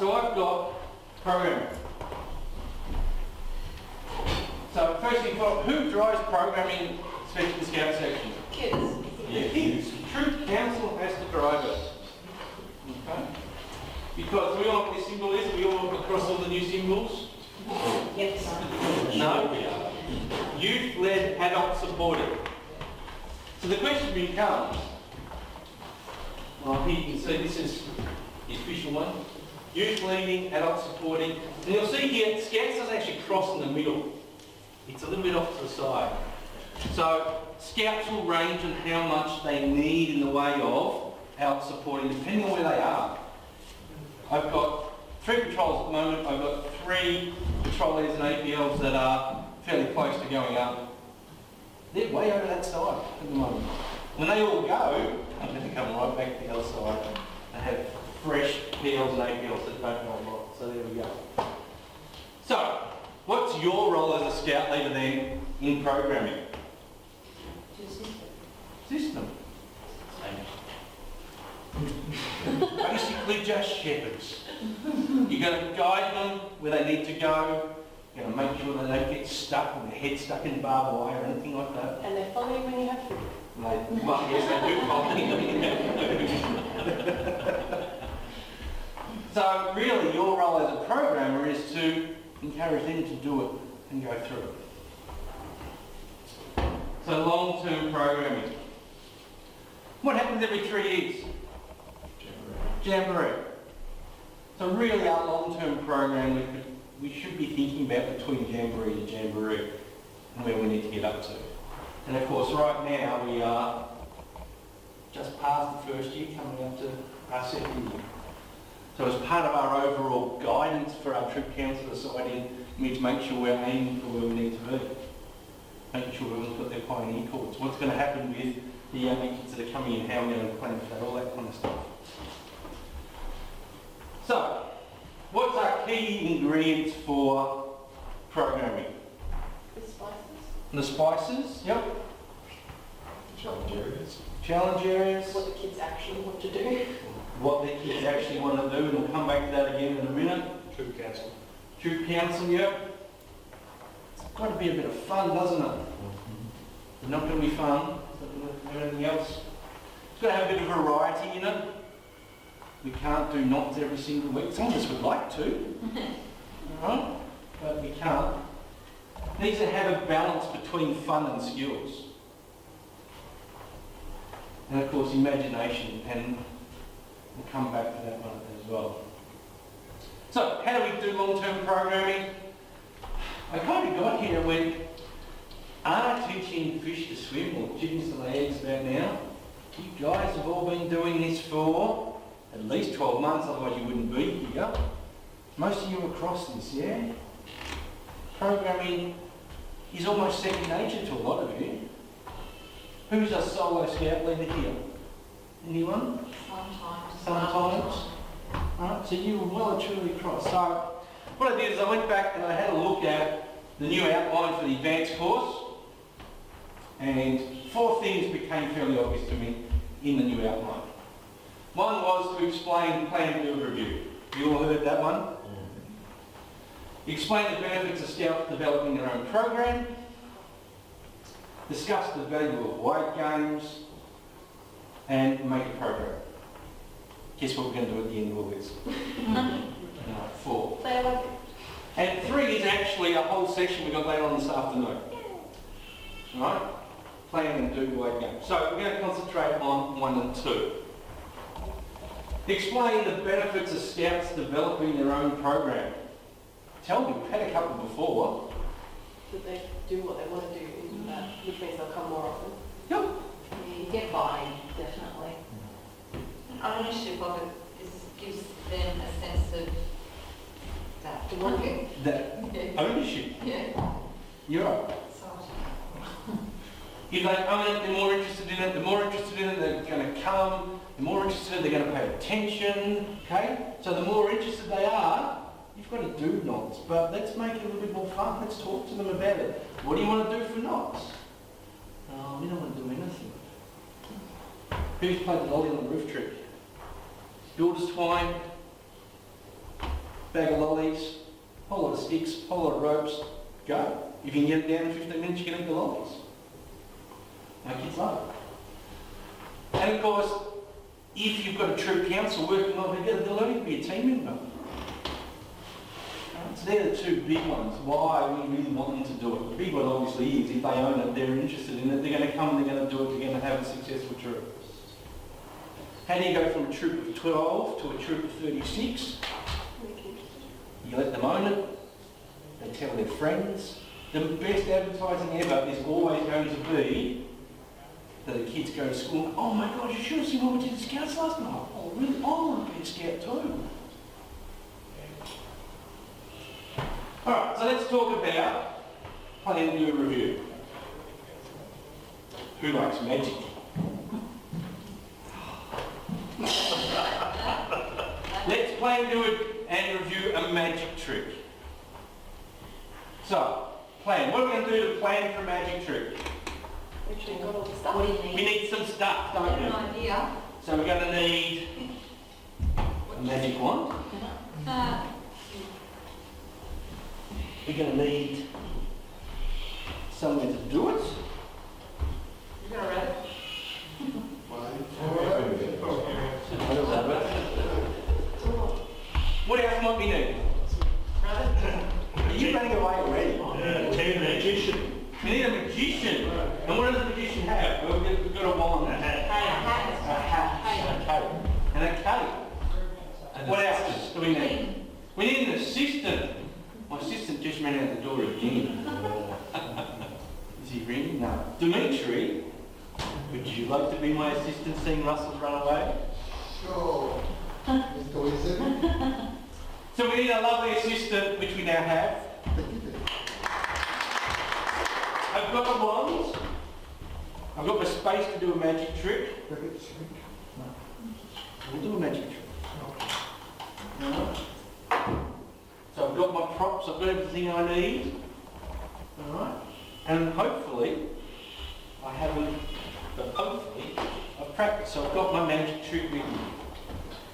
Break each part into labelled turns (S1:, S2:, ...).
S1: so I've got programming. So first thing, who drives programming, especially the Scout section?
S2: Kids.
S1: Yeah, kids. Troop council has to drive it. Okay? Because we all know what this symbol is. We all look across all the new symbols.
S2: Yes.
S1: No. Youth-led, adult-supported. So the question becomes, well, here you can see this is the official one. Youth-leading, adult-supporting. And you'll see here, Scouts doesn't actually cross in the middle. It's a little bit off to the side. So Scouts will range on how much they need in the way of adult-supporting, depending on where they are. I've got 3 patrols at the moment. I've got 3 patrol leaders and APLs that are fairly close to going up. They're way over that side at the moment. When they all go, I'm going to come right back to the other side and have fresh PLs and APLs that don't know a lot. So there we go. So, what's your role as a Scout leader then in programming? System. Basically just shepherds. You're going to guide them where they need to go. You're going to make sure they don't get stuck with their head stuck in barbed wire or anything like that.
S2: And they follow you when you have to.
S1: Well, yes, they do follow. So really your role as a programmer is to encourage them to do it and go through it. So long-term programming. What happens every 3 years? Jamboree. So really our long-term program we should be thinking about between Jamboree to Jamboree and where we need to get up to. And of course right now we are just past the first year, coming up to our second year. So as part of our overall guidance for our troop council deciding, we need to make sure we're aiming for where we need to be. Making sure everyone's got their pioneer course. What's going to happen with the younger kids that are coming in, how we're going to plan for that, all that kind of stuff. So, what's our key ingredients for programming?
S2: The spices.
S1: The spices, yep.
S3: Challenge areas.
S1: Challenge areas.
S2: What the kids actually want to do.
S1: What the kids actually want to do, and we'll come back to that again in a minute.
S3: Troop council.
S1: Troop council, yep. It's got to be a bit of fun, doesn't it? It's not going to be fun. It's not going to have anything else. It's got to have a bit of variety in it. We can't do knots every single week. Some of us would like to, right? But we can't. It needs to have a balance between fun and skills. And of course imagination, and we'll come back to that one as well. So, how do we do long-term programming? I kind of got here and went, are teaching fish to swim or chickens to lay eggs about now? You guys have all been doing this for at least 12 months, otherwise you wouldn't be here. Most of you are across this, yeah? Programming is almost second nature to a lot of you. Who's a solo Scout leader here? Anyone? Sometimes. Alright, so you were well and truly across. So, what I did is I went back and I had a look at the new outline for the advanced course, and 4 things became fairly obvious to me in the new outline. One was to explain plan, build, review. You all heard that one? Explain the benefits of Scouts developing their own program. Discuss the value of wide games. And make a program. Guess what we're going to do at the end of all this? 4. And 3 is actually a whole section we got later on this afternoon. Right? Plan and do wide games. So we're going to concentrate on 1 and 2. Explain the benefits of Scouts developing their own program. Tell me, we've had a couple before.
S2: That they do what they want to do, which means they'll come more often.
S1: Yep.
S4: You get buy-in, definitely. Ownership of it gives them a sense of that.
S1: That ownership.
S4: Yeah.
S1: You're right. If they own it, they're more interested in it. The more interested in it, they're going to come. The more interested, they're going to pay attention. Okay? So the more interested they are, you've got to do knots. But let's make it a little bit more fun. Let's talk to them about it. What do you want to do for knots? Oh, we don't want to do anything. Who's played the lolly on the roof trick? Builder's twine. bag of lollies, whole lot of sticks, whole lot of ropes, go. If you can get it down in 15 minutes, you can eat the lollies. My kids love it. And of course, if you've got a troop council working on together, they'll only be a team member. So they're the two big ones, why we really want them to do it. The big one obviously is if they own it, they're interested in it, they're going to come and they're going to do it, they're going to have a successful troop. How do you go from a troop of 12 to a troop of 36? You let them own it, they tell their friends. The best advertising ever is always going to be that the kids go to school and, oh my gosh, you should have seen what we did at Scouts last night. Oh really? I want to be a Scout too. Alright, so let's talk about plan to do a review. Who likes magic? Let's plan, do it and review a magic trick. So, plan. What are we going to do to plan for a magic trick?
S2: Actually, got all the stuff.
S4: What do you need?
S1: We need some stuff,
S4: I
S1: don't
S4: have
S1: we?
S4: an idea.
S1: So we're going to need a magic wand. We're going to need somewhere to do it.
S2: You're going to read it?
S1: What else might we need? Are you running away already?
S3: Need a magician.
S1: We need a magician. And what does a magician have? Well, we've got a wand. A hat. A cape. And a cape. What else do we need? We need an assistant. My assistant just ran out the door again. Is he ringing? No. Dimitri, would you like to be my assistant seeing Russell's run away?
S5: Sure. Mr. Wilson.
S1: So we need a lovely assistant, which we now have. I've got the wands. I've got the space to do a magic trick. We'll do a magic trick. So I've got my props, I've got everything I need. Alright? And hopefully, I haven't, but hopefully, I've practiced. So I've got my magic trick with me.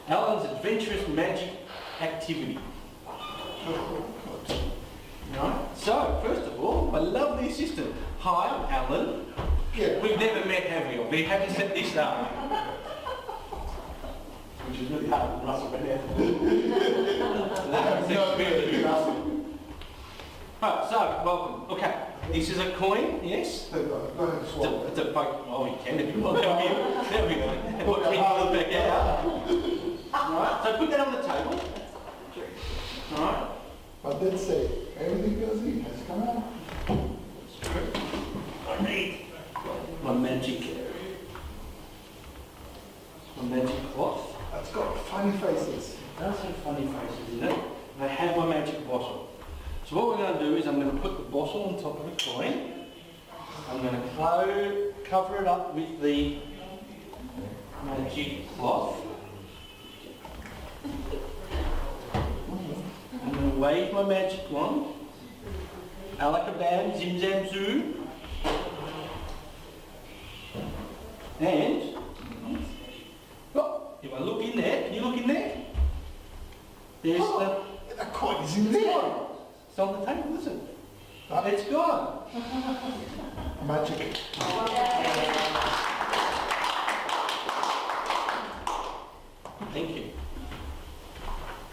S1: Alan's adventurous magic activity. Right? So, first of all, my lovely assistant. Hi, I'm Alan.
S5: Yeah.
S1: We've never met, have we? We haven't set this up. Which is really hard with Russell right Right, so, welcome. Okay, this is a coin, yes?
S5: Go ahead and swallow it.
S1: It's a poke. Oh, you can if you want. That'll be good. Watch me pull it back out. Alright, so put that on the table. Alright.
S5: I did say, everything goes in, has come out.
S1: I need my magic cloth.
S5: It's got funny faces.
S1: It does have funny faces in it. And I have my magic bottle. So what we're going to do is I'm going to put the bottle on top of the coin. I'm going to cover it up with the magic cloth. I'm going to wave my magic wand. Alakabam, zim zam zoo. And, well, if I look in there, can you look in there? There's
S5: The coin is in there.
S1: it's on the table, isn't it? It's gone.
S5: Magic.
S1: Thank you.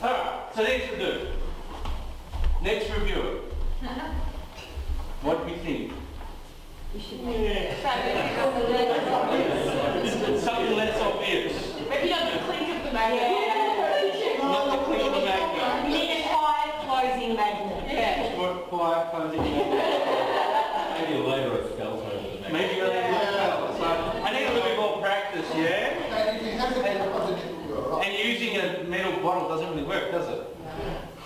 S1: Alright, so next to do. Next review it. What do we think? Something less obvious.
S2: Maybe not the clink of the magnet.
S1: Not the click of the magnet.
S2: You need a quiet closing magnet. Yeah.
S1: Quiet closing magnet.
S3: Maybe later it fell over the neck.
S1: Maybe you're so I need a little bit more practice, yeah?
S5: And if you have it underneath, you're right.
S1: And using a metal bottle doesn't really work, does it?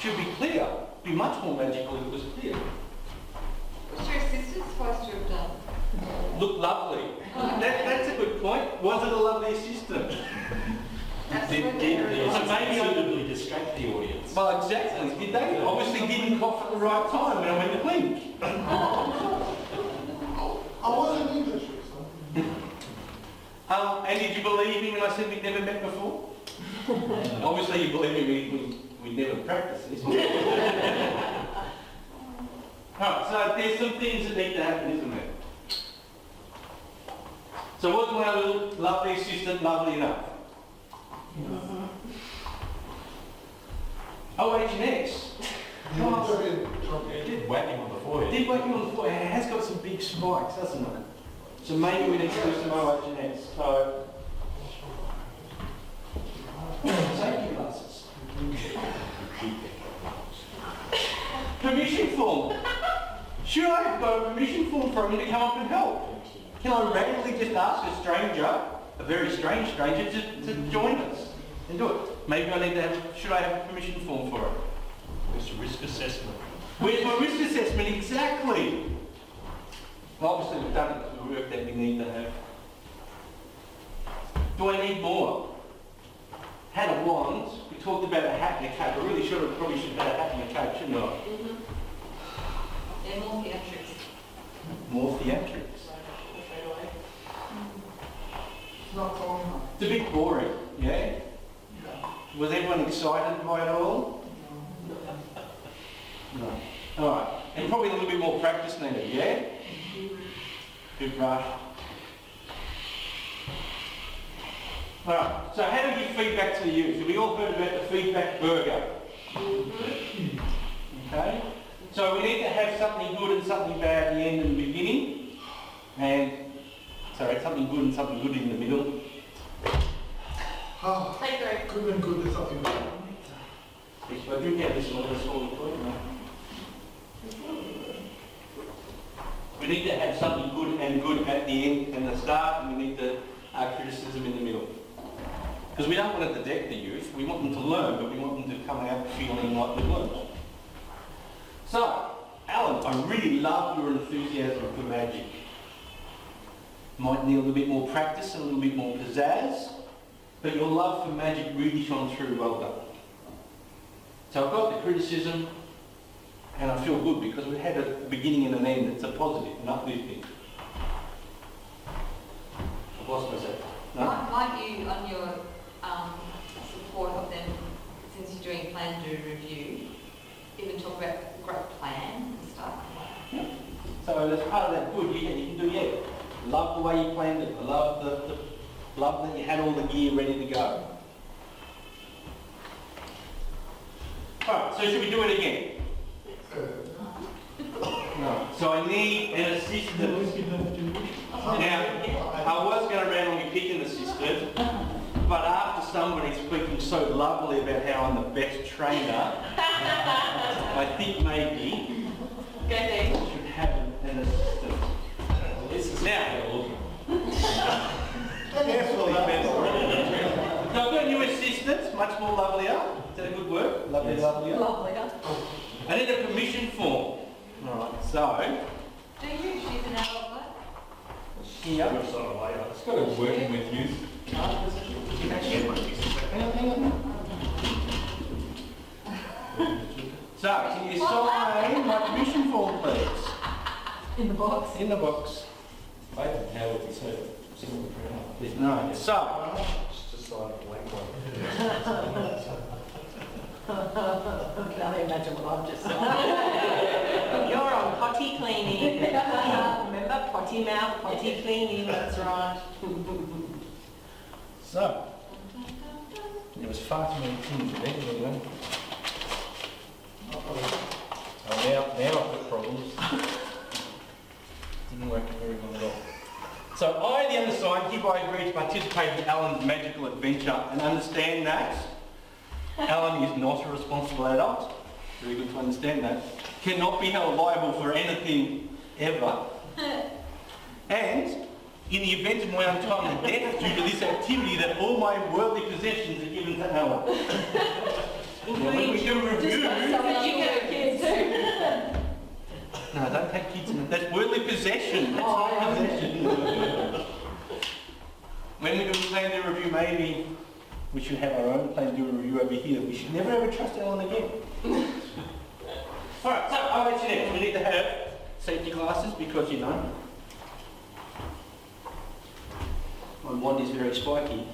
S1: Should be clear. Be much more magical if it was clear.
S4: What's your assistant supposed to have done?
S1: Look lovely. That's a good point. Was it a lovely assistant?
S3: Did
S1: So maybe I-
S3: suitably distract the audience?
S1: Well, exactly. Did they? Obviously didn't cough at the right time when I went to blink.
S5: I wasn't English.
S1: And did you believe me when I said we'd never met before? Obviously you believe me, we never practice this. Alright, so there's some things that need to happen, isn't there? So was my little lovely assistant lovely enough? Oh, H&X.
S5: You were doing
S3: It did whack him on the forehead.
S1: Did whack him on the foot. It has got some big spikes, doesn't it? So maybe we need to do some OH&S. So, safety glasses. Permission form. Should I have got a permission form for him to come up and help? Can I randomly just ask a stranger, a very strange stranger, to join us and do it? Maybe I need to have, should I have a permission form for it?
S3: It's a risk assessment.
S1: Where's my risk assessment? Exactly. Well, obviously we've done the work that we need to have. Do I need more? Had a wand. We talked about a hat and a cape. I really probably should have had a hat and a cape, shouldn't I?
S4: They're more theatrics.
S1: More theatrics.
S4: Not all.
S1: It's a bit boring, yeah? Was everyone excited by it all? No. All right. And probably a little bit more practice needed, yeah? Good brush. All right. So how do we give feedback to the youth? We all heard about the feedback burger. Okay? So we need to have something good and something bad at the end and the beginning. And, sorry, something good and something good in the middle.
S5: Ah,
S2: Take three.
S5: good and good is something bad.
S1: If I drink out this one, that's all we put, no? We need to have something good and good at the end and the start, and we need the criticism in the middle. Because we don't want to deck the youth, we want them to learn, but we want them to come out feeling like they've learned. So, Alan, I really love your enthusiasm for magic. Might need a little bit more practice and a little bit more pizzazz, but your love for magic really shone through. Well done. So I've got the criticism, and I feel good because we've had a beginning and an end that's a positive, an uplifting. I've lost myself. No?
S4: Might you, on your support of them, since you're doing plan, do, review, even talk about great plan and stuff?
S1: Yeah. So as part of that good, you can do, yeah. Love the way you planned it. I love love that you had all the gear ready to go. Alright, so should we do it again? No. So I need an assistant. Now, I was going to randomly pick an assistant, but after somebody speaking so lovely about how I'm the best trainer, I think maybe I should have an assistant. Now, carefully, so I've got a new assistant, much more lovelier. Is that a good word? Lovely, lovelier.
S2: Lovelier.
S1: I need a permission form. Alright, so,
S4: Do you? She's an adult, what?
S1: here.
S3: It's got to working with youth.
S1: Hang on. So, can you sign my permission form, please?
S2: In the box.
S1: In the box.
S3: I don't know what you said. Single printout.
S1: No, so,
S3: It's just like a blank one.
S2: I can only imagine what I've just said. You're on potty cleaning. Remember, potty mouth, potty cleaning, that's right.
S1: so, there was far too many things in there, anyway. Oh, now I've got problems. Didn't work very well at all. So I, the undersigned, hereby agree to participate in Alan's magical adventure and understand that Alan is not a responsible adult. Very good to understand that. Cannot be held liable for anything ever. And in the event of my untimely death due to this activity, that all my worldly possessions are given to Alan. Now, when we do a review,
S2: You get kids too.
S1: no, don't take kids in. That's worldly possession. That's
S2: Oh,
S1: not
S2: yeah.
S1: possession. When we do a plan to review, maybe we should have our own plan to review over here. We should never ever trust Alan again. Alright, so OH&S, we need to have safety glasses because, you know, my wand is very spiky.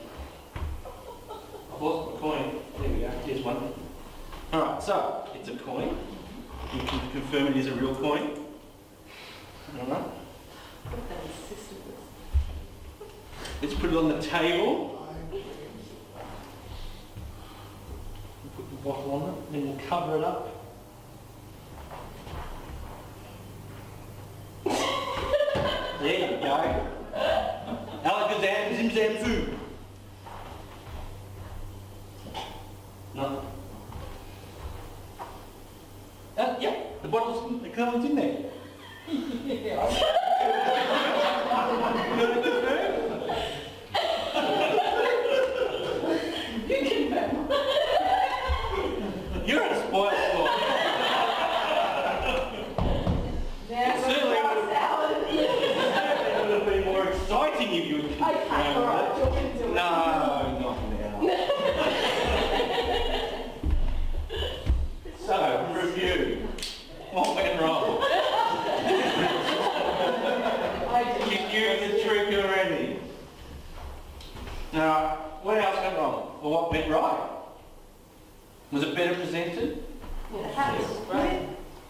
S1: I've lost my coin. There we go, there's one. Alright, so it's a coin. You can confirm it is a real coin. Alright. Let's put it on the table. Put the bottle on it, then we'll cover it up. There you go. Alakazam, Zim Zam Zoo. No. Yeah, the bottle's, the cover's in there. You got a good food? You're a spoiled sport. Certainly it would have been more exciting if you had confirmed it. No, not now. So, review. What went wrong? You knew the trick already. Now, what else went wrong? Or what went right? Was it better presented?
S2: Yeah, the hat was great.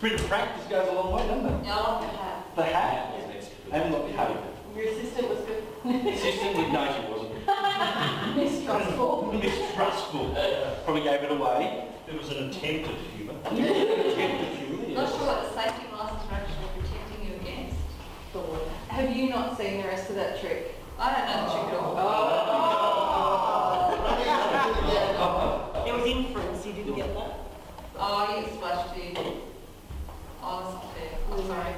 S1: Bit of practice goes a long way, doesn't it?
S4: Yeah, I like the hat.
S1: The hat. I haven't got the hat.
S2: Your assistant was good.
S1: Assistant would know she wasn't.
S2: Mistrustful.
S1: Mistrustful. Probably gave it away.
S3: It was an attempt at humour.
S4: Not sure what the safety glasses are actually protecting you against.
S2: Have you not seen the rest of that trick?
S4: I don't know the trick at all.
S2: It was inference, you didn't get that?
S4: Oh, you get splashed too. Oh, that's not fair. I'm sorry.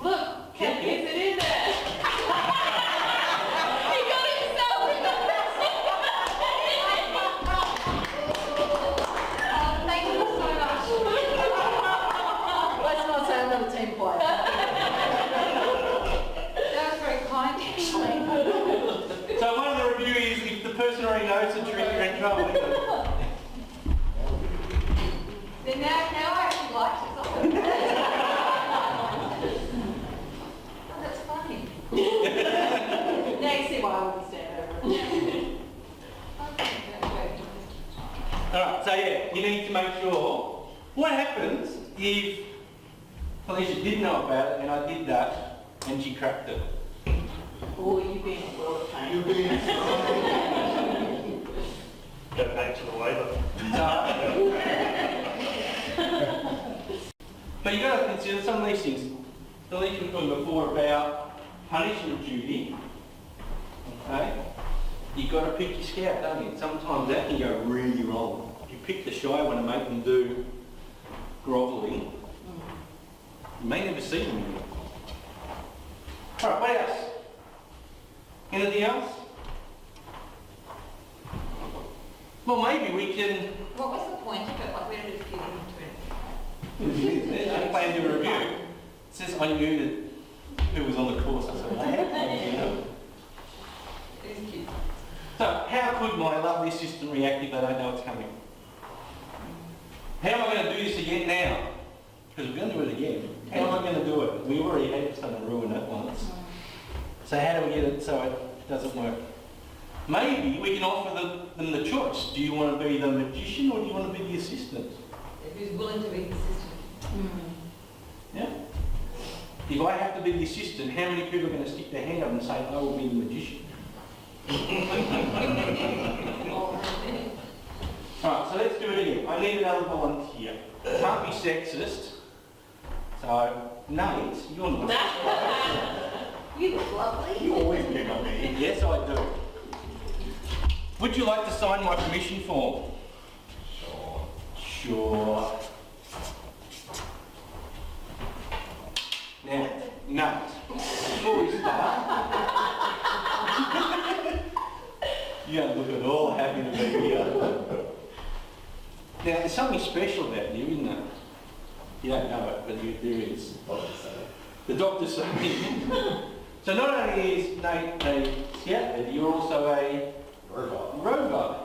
S2: Look, Ken, is it in there? He got himself in the
S4: Thank you so much.
S2: Let's not say I'm not a team player.
S4: That was very kind.
S1: So one of the review is if the person already knows the trick, you're in trouble, isn't it?
S4: Then now I actually liked it. Oh, that's funny.
S2: Now you see why I wouldn't stand over it.
S1: Alright, so yeah, you need to make sure. What happens if Felicia did know about it and I did that and she cracked it?
S2: Oh, you've been a world of pain.
S5: You've been,
S3: Go back to the waiver.
S1: But you've got to consider some of these things. Felicia was talking before about punishment duty. Okay? You've got to pick your scout, don't you? Sometimes that can go really wrong. You pick the shy one and make them do grovelly. You may never see them again. Alright, what else? Anything else? Well, maybe we can...
S4: What was the point of it? Like, where did it fit into it?
S1: I planned a review. It says I knew that who was on the course. I said, I have no idea.
S4: It is cute.
S1: So, how could my lovely assistant react if they don't know it's coming? How am I going to do this again now? Because we're going to do it again. How am I going to do it? We already had someone ruin it once. So how do we get it so it doesn't work? Maybe we can offer them the choice. Do you want to be the magician or do you want to be the assistant?
S4: Who's willing to be consistent?
S1: Yeah? If I have to be the assistant, how many people are going to stick their hand up and say, I will be the magician? Alright, so let's do it again. I need another volunteer. Can't be sexist. So, Nate, you're not.
S2: You look lovely.
S5: you always pick on me.
S1: Yes, I do. Would you like to sign my permission form?
S5: Sure.
S1: Sure. Now, Nate, before we start, you don't look at all happy to be here. Now, there's something special about you, isn't there? You don't know it, but there is. The doctor's saying. So not only is Nate a scout leader, you're also a rover.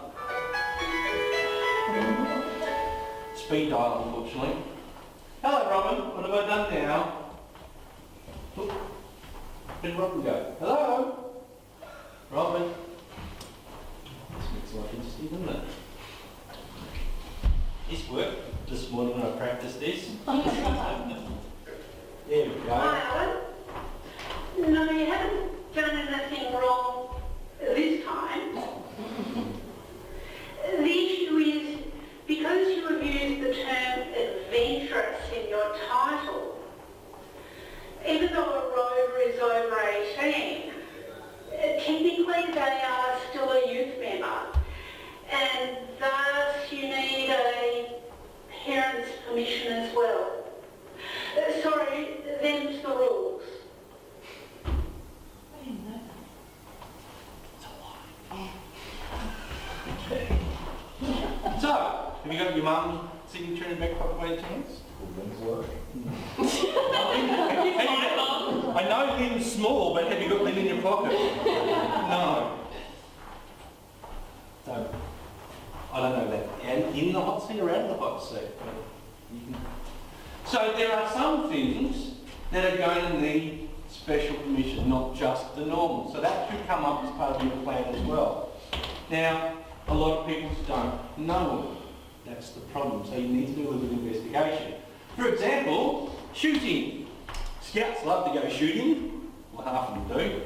S1: Speed dial, unfortunately. Hello, Robin. What have I done now? Oop. Where'd Robin go? Hello? Robin. This looks like interesting, doesn't it? This worked this morning when I practiced this. There we go.
S6: Hi, Alan. No, you haven't done anything wrong this time. The issue is, because you have used the term adventurous in your title, even though a rover is over 18, technically they are still a youth member, and thus you need a parent's permission as well. Sorry, them's the rules.
S4: I didn't know
S1: So, have you got your mum's signature in the back pocket by any chance? I know Lynn's small, but have you got Lynn in your pocket? No. So, I don't know that. And in the hot seat or out of the hot seat. But you can... So there are some things that are going to need special permission, not just the normal. So that should come up as part of your plan as well. Now, a lot of people don't know it. That's the problem. So you need to do a little bit of investigation. For example, shooting. Scouts love to go shooting. Well, half of them do.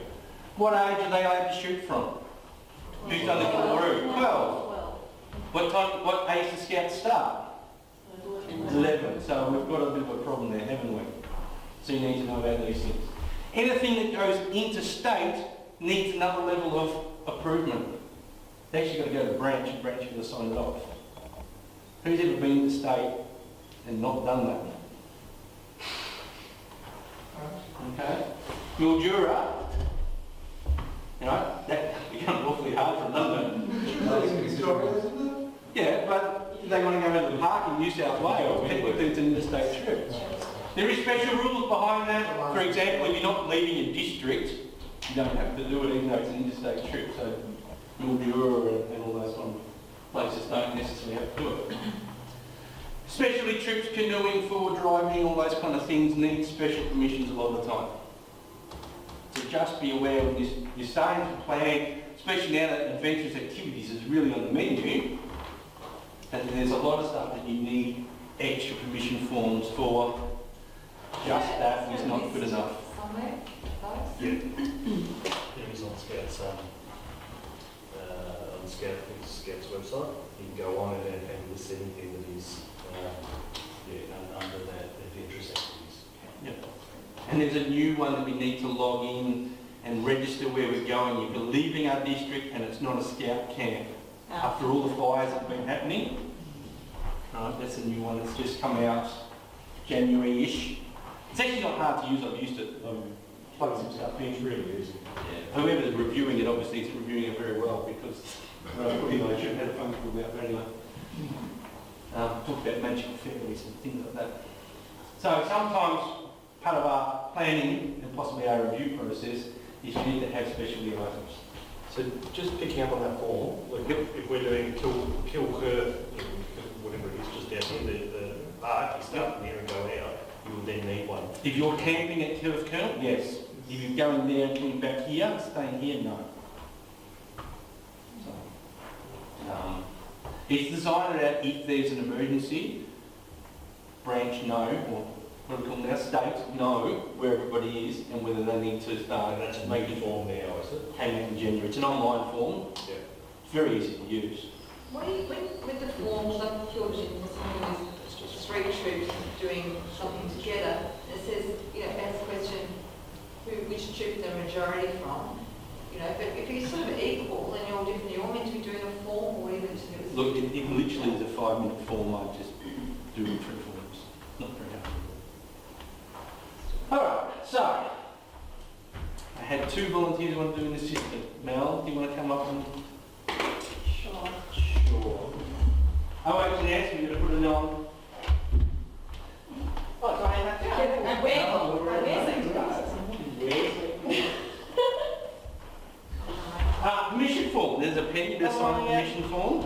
S1: What age are they allowed to shoot from? Who's done the kangaroo? 12. What age do Scouts start? 11. So we've got a bit of a problem there, haven't we? So you need to know about these things. Anything that goes interstate needs another level of approval. They actually got to go to the branch and branch going to sign it off. Who's ever been interstate and not done that? Okay. Mildura, you know, that becomes awfully hard for London. Yeah, but if they want to go to the park in New South Wales, people think it's an interstate trip. There is special rules behind that. For example, if you're not leaving a district, you don't have to do it even though it's an interstate trip. So Mildura and all those kind of places don't necessarily have to do it. Especially trips, canoeing, forward driving, all those kind of things need special permissions a lot of the time. So just be aware when you're starting to plan, especially now that adventurous activities is really on the menu, and there's a lot of stuff that you need extra permission forms for. Just that is not good enough.
S4: somewhere, those?
S3: Yeah. It is on Scouts, on Scouts website. You can go on and list anything that is under that adventurous activities.
S1: Yep. And there's a new one that we need to log in and register where we're going. If you're leaving our district and it's not a scout camp, after all the fires that have been happening, that's a new one that's just come out January-ish. It's actually not hard to use. I've used it. Plugged some stuff in.
S3: It's really easy.
S1: Yeah. Whoever's reviewing it obviously is reviewing it very well because I should have had a phone call about it anyway. Talk about magical fairies and things like that. So sometimes part of our planning and possibly our review process is we need to have specialty items.
S3: So just picking up on that form, like if we're doing kill curve, whatever it is, just down here, the park, you start from here and go out, you will then need one.
S1: If you're camping at Curve Kernel, yes. If you're going there and coming back here, staying here, no. So, it's designed that if there's an emergency, branch no, or what do we call them now, state know where everybody is and whether they need to start
S3: And that's a
S1: making
S3: making form now, is it?
S1: came out in January. It's an online form.
S3: Yeah.
S1: It's very easy to use.
S4: What do you, with the forms, like George is three troops doing something together, it says, you know, asks the question, which troop the majority from, you know, but if you're sort of equal and you're all different, you're all meant to be doing a form or even to do
S1: Look, it literally is a 5-minute form. I just do 3 forms. Not very hard. Alright, so I had 2 volunteers who want to do an assistant. Mel, do you want to come up and...
S2: Sure.
S1: Sure. Oh, actually, asked me to put it on.
S2: What, do I have to? And where?
S1: No,
S2: Where's it?
S1: Permission form. There's a pen to sign the permission form.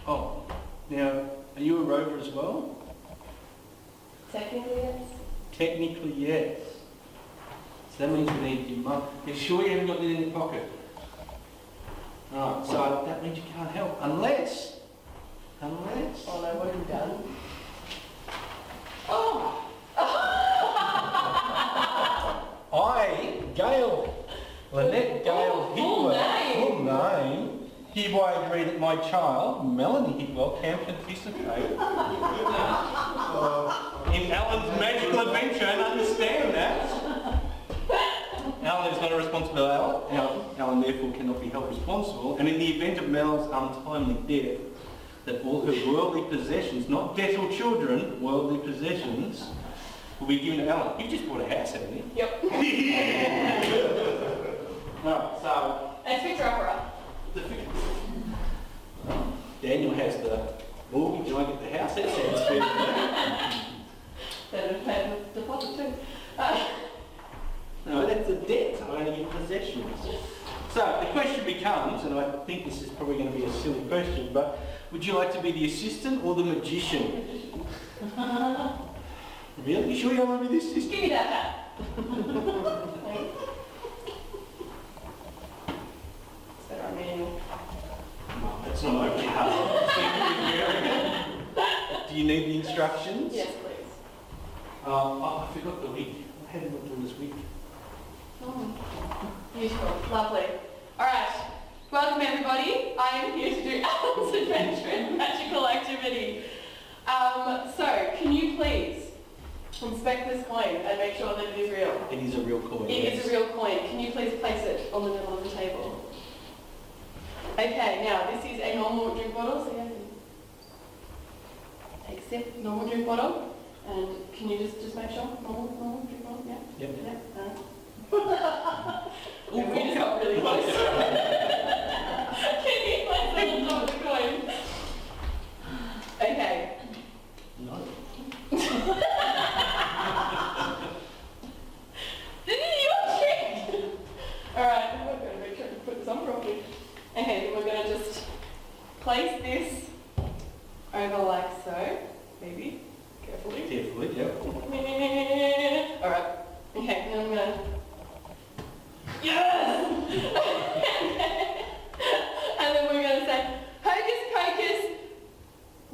S1: Oh, now, are you a rover as well?
S2: Technically, yes.
S1: Technically, yes. So that means we need your mum. You sure you haven't got it in your pocket? Alright, so that means you can't help unless.
S2: Oh no, what have you done?
S1: Gail, Lynette Gail
S2: Full
S1: Hitwell,
S2: name.
S1: full name, hereby agree that my child, Melanie Hitwell, can participate in Alan's magical adventure and understand that. Alan is not a responsible adult. Alan therefore cannot be held responsible, and in the event of Mel's untimely death, that all her worldly possessions, not debt or children, worldly possessions, will be given to Alan. You just bought a house, haven't you?
S2: Yep.
S1: Right, so
S2: And fix her up.
S1: Daniel has the mortgage and I get the house. That sounds fair.
S2: Better pay the deposit too.
S1: No, that's a debt. I only get possessions. So the question becomes, and I think this is probably going to be a silly question, but would you like to be the assistant or the magician? Really? You sure you don't want to be the assistant?
S2: Give me that hat. Is that our manual?
S1: No, that's not okay. Do you need the instructions?
S2: Yes, please.
S1: I forgot the wig. I hadn't looked at this wig.
S2: Oh, beautiful, lovely. All right, welcome everybody. I am here to do Alan's adventure and magical activity. So, can you please inspect this coin and make sure that it is real?
S1: It is a real coin.
S2: It is a real coin. Can you please place it on the middle of the table? Okay, now this is a normal drink bottle, so you have to take a sip, normal drink bottle. And can you just make sure? Normal drink bottle, yeah?
S1: Yep.
S2: Yeah, all right. We just got really close. Can you place it on top of the coin? Okay.
S1: No.
S2: This is your trick! Alright, we're going to make sure to put this on properly. Okay, then we're going to just place this over like so. Maybe. Carefully.
S1: Carefully, yep.
S2: Alright. Okay, then I'm going to... Yes! And then we're going to say, hocus pocus,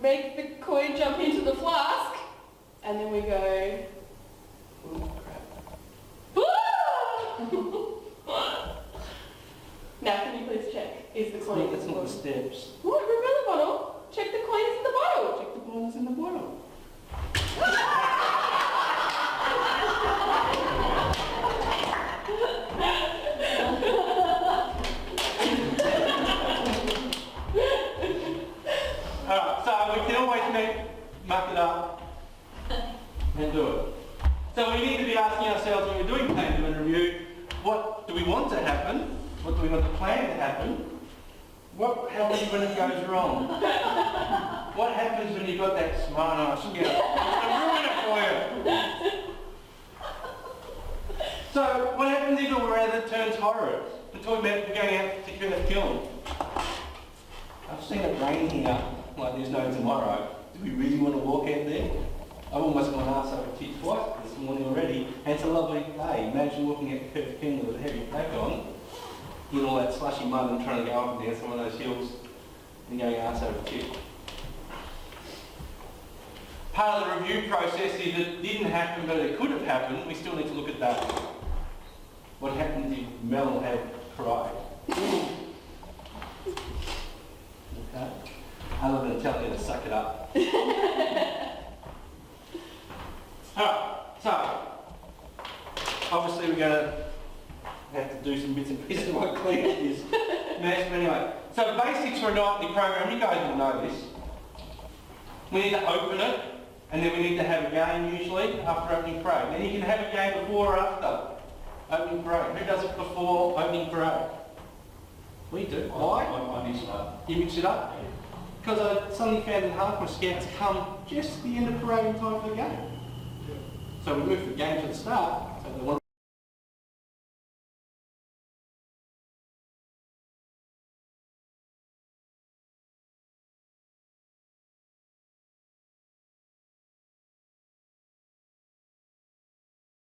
S2: make the coin jump into the flask. And then we go... Oh, crap. Now, can you please check? Is the coin...
S1: That's not the steps.
S2: What? Refill the bottle? Check the coin is in the bottle.
S1: Check the bottles in the bottle. Alright, so we can always mark it up and do it. So we need to be asking ourselves when we're doing plan and review, what do we want to happen? What do we want to plan to happen? What happens when it goes wrong? What happens when you've got that smart ass scout? I'll ruin it for you. So what happens if it rather turns horror? We're talking about going out to kill them. I've seen it rain here, like there's no tomorrow. Do we really want to walk out there? I've almost gone arse over tit twice this morning already, and it's a lovely day. Imagine walking out to Kirk King with a heavy pack on, in all that slushy mud and trying to go up and down some of those hills and going arse over tit. Part of the review process is it didn't happen, but it could have happened. We still need to look at that. What happened if Mel had cried? Okay. Other than telling you to suck it up. Alright, so obviously we're going to have to do some bits and pieces of what clean this mess. But anyway, so basics for a nightly program, you guys will know this. We need to open it, and then we need to have a game usually after opening parade. Then you can have a game before or after opening parade. Who does it before opening parade? We do. Why?
S5: I mix it up.
S1: You mix it up? Because I suddenly found that half my scouts come just at the end of parade in time for the game. So we move the game to the start, so they want